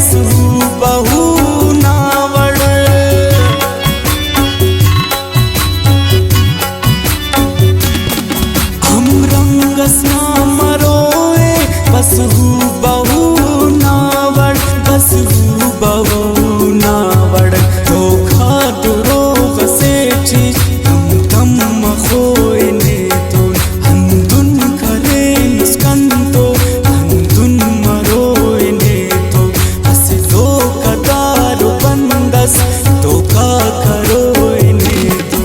बस बहु नावड़। हम रंगस ना मरोए बस बहु नावड़, बस बहु नावड़। धोखा दुरोग से चीज हम तम खोए ने तो हंदुन करे मुस्कान तो हंदुन मरोए ने तो हंस दो कदार बंदस धोखा करोए ने तो।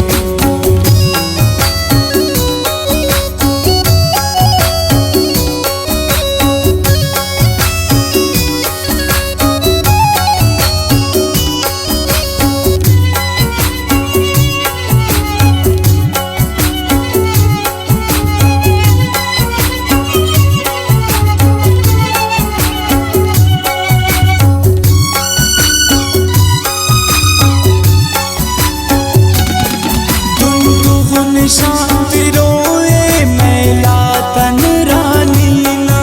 शांति रोए मैला तन रानी ना,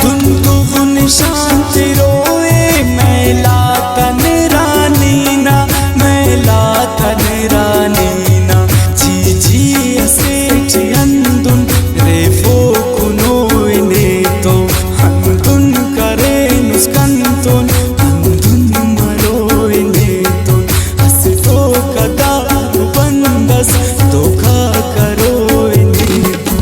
दुन शांति रोए मैला तन रानी ना, मैला तन रानी ना। जी जी असे चियंदुन रेफो कुनोए ने तो हंदुन करे मुस्कान तो धोखा करोए ने तो।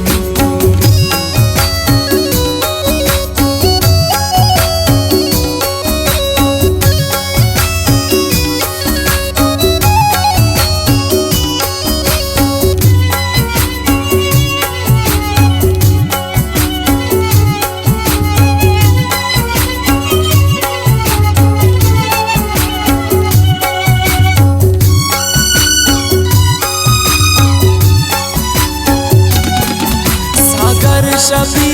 शबी